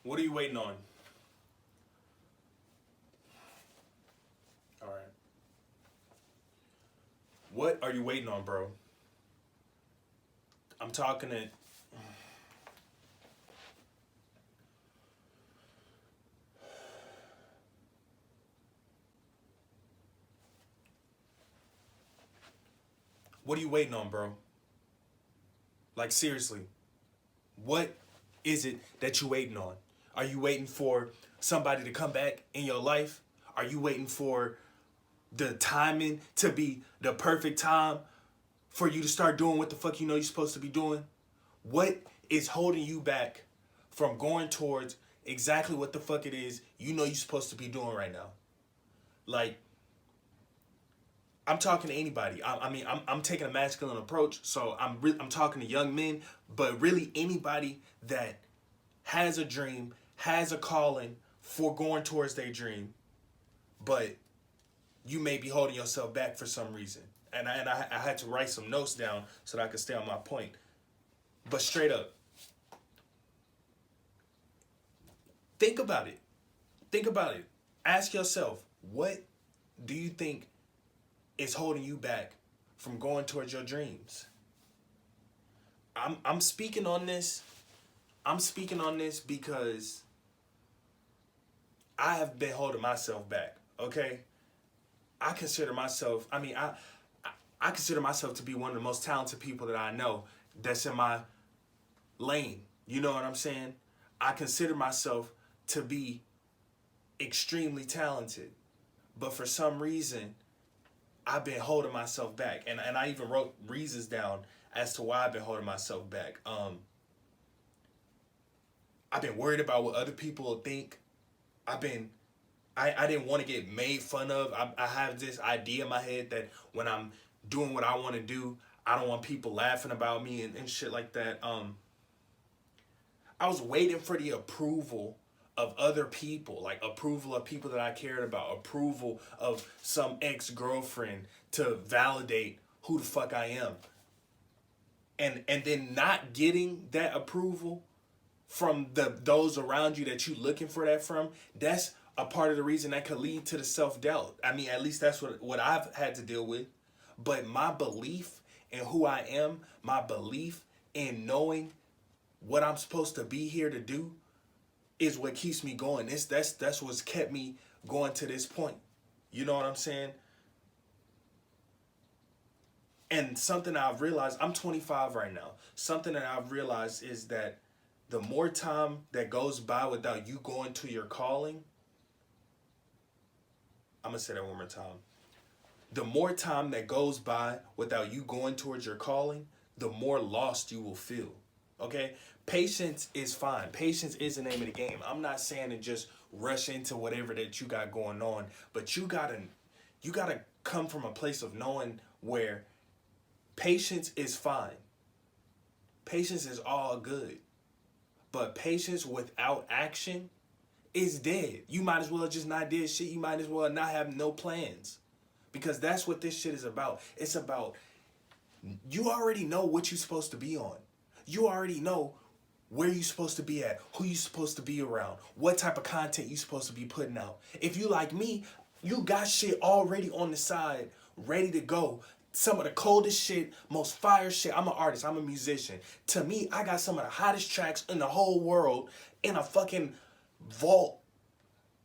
What are you waiting on? All right. What are you waiting on, bro? I'm talking to. What are you waiting on, bro? Like, seriously, what is it that you waiting on? Are you waiting for somebody to come back in your life? Are you waiting for the timing to be the perfect time for you to start doing what the fuck you know you're supposed to be doing? What is holding you back from going towards exactly what the fuck it is you know you're supposed to be doing right now? Like, I'm talking to anybody. I'm taking a masculine approach, so I'm talking to young men, but really anybody that has a dream, has a calling for going towards their dream, but you may be holding yourself back for some reason. And I had to write some notes down so that I could stay on my point. But straight up, think about it. Think about it. Ask yourself, what do you think is holding you back from going towards your dreams? I'm speaking on this. I'm speaking on this because I have been holding myself back. Okay, I consider myself. I consider myself to be one of the most talented people that I know. That's in my lane. You know what I'm saying? I consider myself to be extremely talented, but for some reason, I've been holding myself back, and I even wrote reasons down as to why I've been holding myself back. I've been worried about what other people will think. I've been I didn't want to get made fun of. I have this idea in my head that when I'm doing what I want to do, I don't want people laughing about me and shit like that. I was waiting for the approval of other people, like approval of people that I cared about, approval of some ex-girlfriend to validate who the fuck I am. And then not getting that approval from those around you that you looking for that from, that's a part of the reason that could lead to the self-doubt. I mean, at least that's what I've had to deal with. But my belief in who I am, my belief in knowing what I'm supposed to be here to do is what keeps me going. That's what's kept me going to this point. You know what I'm saying? And something I've realized, I'm 25 right now. Something that I've realized is that the more time that goes by without you going to your calling, I'm gonna say that one more time. The more time that goes by without you going towards your calling, the more lost you will feel. Okay? Patience is fine. Patience is the name of the game. I'm not saying to just rush into whatever that you got going on, but you gotta come from a place of knowing where patience is fine. Patience is all good. But patience without action is dead. You might as well just not did shit. You might as well not have no plans. Because that's what this shit is about. It's about you already know what you're supposed to be on. You already know where you're supposed to be at, who you're supposed to be around, what type of content you're supposed to be putting out. If you like me, you got shit already on the side, ready to go. Some of the coldest shit, most fire shit. I'm an artist, I'm a musician. To me, I got some of the hottest tracks in the whole world in a fucking vault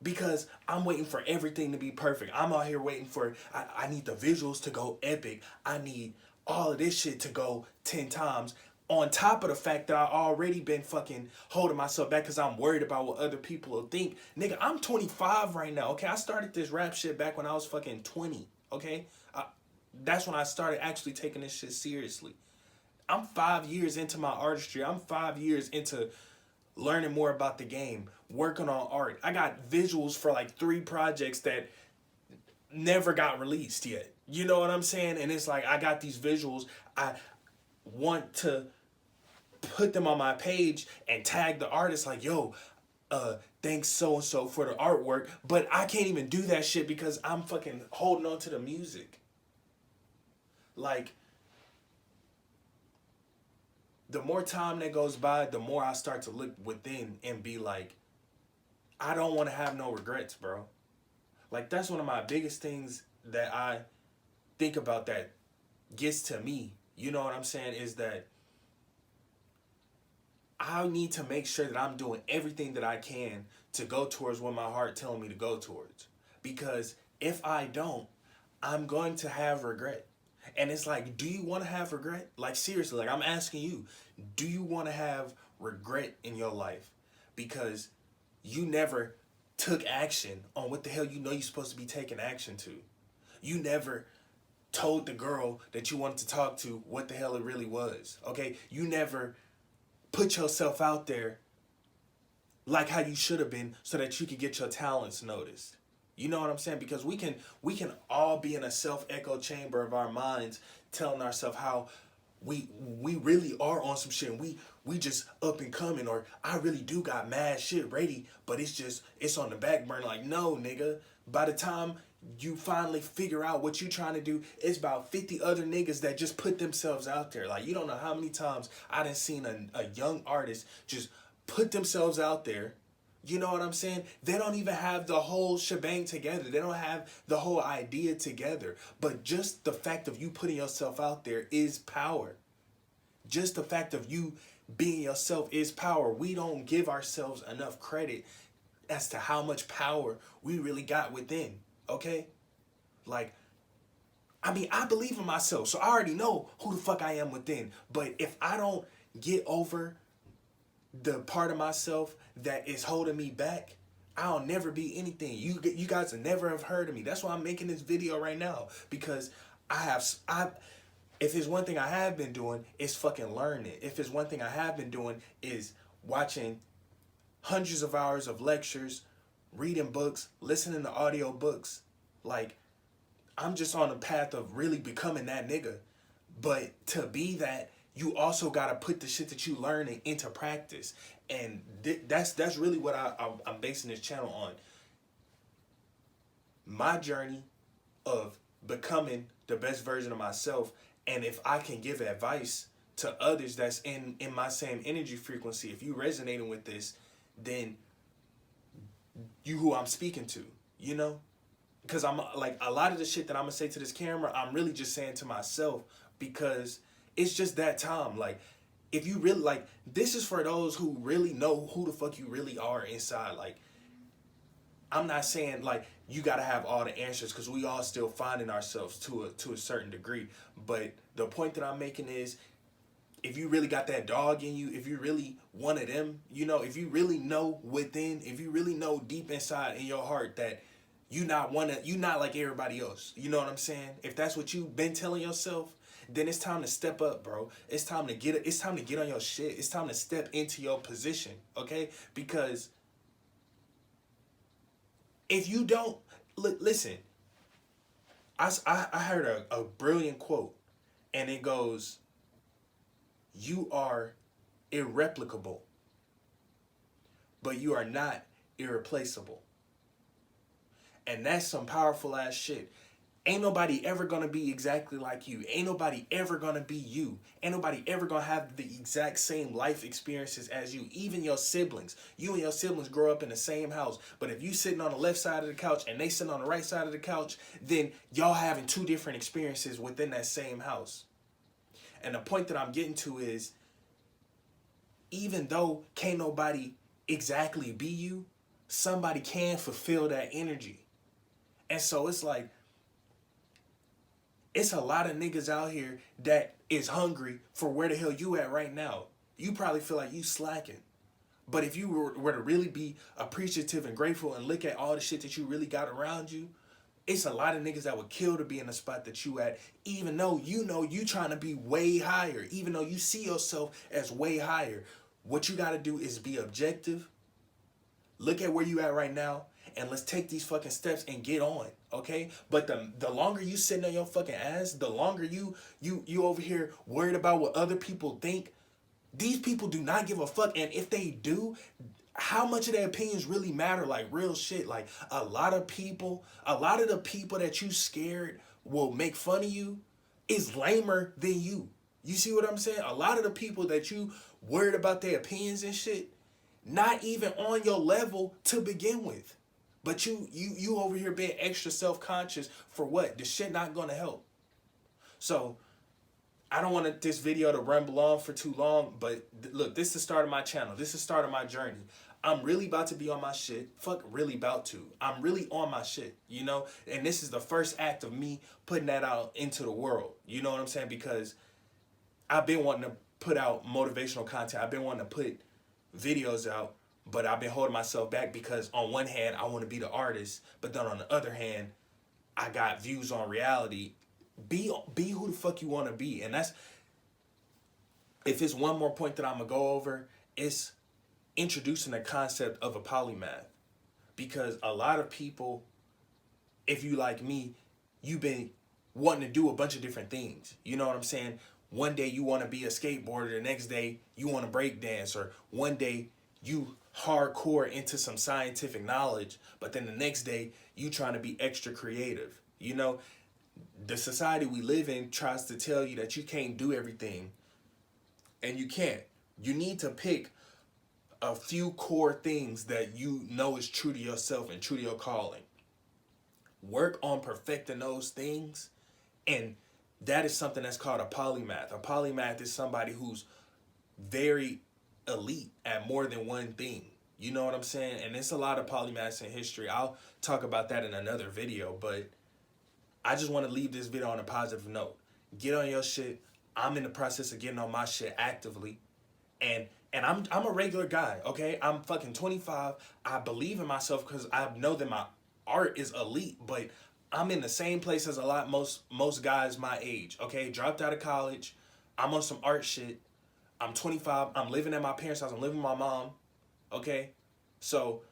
because I'm waiting for everything to be perfect. I'm out here waiting for, I need the visuals to go epic. I need all of this shit to go 10 times. On top of the fact that I already been fucking holding myself back because I'm worried about what other people will think. Nigga, I'm 25 right now, okay? I started this rap shit back when I was fucking 20, okay? That's when I started actually taking this shit seriously. I'm 5 years into my artistry. I'm 5 years into learning more about the game, working on art. I got visuals for like 3 projects that never got released yet. You know what I'm saying? And it's like I got these visuals. I want to put them on my page and tag the artist like, yo, thanks so and so for the artwork. But I can't even do that shit because I'm fucking holding on to the music. Like, the more time that goes by, the more I start to look within and be like, I don't want to have no regrets, bro. Like, that's one of my biggest things that I think about that gets to me. You know what I'm saying? Is that I need to make sure that I'm doing everything that I can to go towards what my heart telling me to go towards. Because if I don't, I'm going to have regret. And it's like, do you want to have regret? Like, seriously, like, I'm asking you, do you want to have regret in your life? Because you never took action on what the hell you know you're supposed to be taking action to. You never told the girl that you wanted to talk to what the hell it really was. Okay? You never put yourself out there like how you should have been so that you could get your talents noticed. You know what I'm saying? Because we can all be in a self-echo chamber of our minds telling ourselves how we really are on some shit and we just up and coming, or I really do got mad shit ready, but it's on the back burner. Like, no, nigga. By the time you finally figure out what you trying to do, it's about 50 other niggas that just put themselves out there. Like, you don't know how many times I done seen a young artist just put themselves out there. You know what I'm saying? They don't even have the whole shebang together. They don't have the whole idea together. But just the fact of you putting yourself out there is power. Just the fact of you being yourself is power. We don't give ourselves enough credit as to how much power we really got within. Okay? Like, I mean, I believe in myself, so I already know who the fuck I am within. But if I don't get over the part of myself that is holding me back, I'll never be anything. You guys will never have heard of me. That's why I'm making this video right now, because if there's one thing I have been doing, it's fucking learning. If there's one thing I have been doing, is watching hundreds of hours of lectures, reading books, listening to audio books. Like, I'm just on the path of really becoming that nigga. But to be that, you also got to put the shit that you learning into practice. And that's really what I'm basing this channel on. My journey of becoming the best version of myself. And if I can give advice to others that's in my same energy frequency, if you resonating with this, then you who I'm speaking to, you know? Because I'm like, a lot of the shit that I'm going to say to this camera, I'm really just saying to myself, because it's just that time. Like, if you really, like, this is for those who really know who the fuck you really are inside. Like, I'm not saying, like, you got to have all the answers, because we all still finding ourselves to a certain degree. But the point that I'm making is, if you really got that dog in you, if you really one of them, you know, if you really know within, if you really know deep inside in your heart that you not like everybody else, you know what I'm saying? If that's what you've been telling yourself, then it's time to step up, bro. It's time to get on your shit. It's time to step into your position, okay? Because if you don't, listen, I heard a brilliant quote, and it goes, you are irreplicable, but you are not irreplaceable. And that's some powerful ass shit. Ain't nobody ever gonna be exactly like you. Ain't nobody ever gonna be you. Ain't nobody ever gonna have the exact same life experiences as you. Even your siblings. You and your siblings grow up in the same house. But if you sitting on the left side of the couch and they sitting on the right side of the couch, then y'all having two different experiences within that same house. And the point that I'm getting to is, even though can't nobody exactly be you, somebody can fulfill that energy. And so it's like, it's a lot of niggas out here that is hungry for where the hell you at right now. You probably feel like you slacking. But if you were to really be appreciative and grateful and look at all the shit that you really got around you, it's a lot of niggas that would kill to be in the spot that you at, even though you know you trying to be way higher, even though you see yourself as way higher. What you got to do is be objective, look at where you at right now, and let's take these fucking steps and get on, okay? But the longer you sitting on your fucking ass, the longer you over here worried about what other people think. These people do not give a fuck, and if they do, how much of their opinions really matter? Like, real shit. Like, a lot of the people that you scared will make fun of you is lamer than you. You see what I'm saying? A lot of the people that you worried about their opinions and shit, not even on your level to begin with. But you over here being extra self-conscious for what? The shit not gonna help. So I don't want this video to rumble on for too long, but look, this is the start of my channel. This is the start of my journey. I'm really about to be on my shit. Fuck, really about to. I'm really on my shit, you know? And this is the first act of me putting that out into the world. You know what I'm saying? Because I've been wanting to put out motivational content. I've been wanting to put videos out, but I've been holding myself back because on one hand, I want to be the artist, but then on the other hand, I got views on reality. Be who the fuck you want to be. And that's, if it's one more point that I'm going to go over, it's introducing the concept of a polymath. Because a lot of people, if you like me, you've been wanting to do a bunch of different things. You know what I'm saying? One day you want to be a skateboarder, the next day you want to break dance, or one day you hardcore into some scientific knowledge, but then the next day you trying to be extra creative. You know, the society we live in tries to tell you that you can't do everything, and you can't. You need to pick a few core things that you know is true to yourself and true to your calling. Work on perfecting those things, and that is something that's called a polymath. A polymath is somebody who's very elite at more than one thing. You know what I'm saying? And there's a lot of polymaths in history. I'll talk about that in another video, but I just want to leave this video on a positive note. Get on your shit. I'm in the process of getting on my shit actively. And I'm a regular guy, okay? I'm fucking 25. I believe in myself because I know that my art is elite, but I'm in the same place as most guys my age, okay? Dropped out of college. I'm on some art shit. I'm 25. I'm living at my parents' house. I'm living with my mom, okay? So,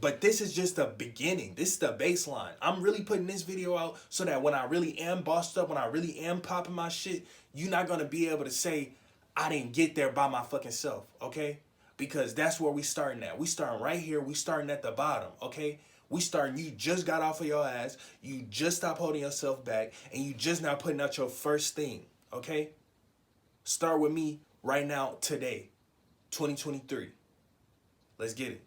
but this is just the beginning. This is the baseline. I'm really putting this video out so that when I really am bossed up, when I really am popping my shit, you're not going to be able to say, I didn't get there by my fucking self, okay? Because that's where we starting at. We starting right here. We starting at the bottom, okay? We starting, you just got off of your ass. You just stopped holding yourself back. And you just now putting out your first thing, okay? Start with me right now, today, 2023. Let's get it.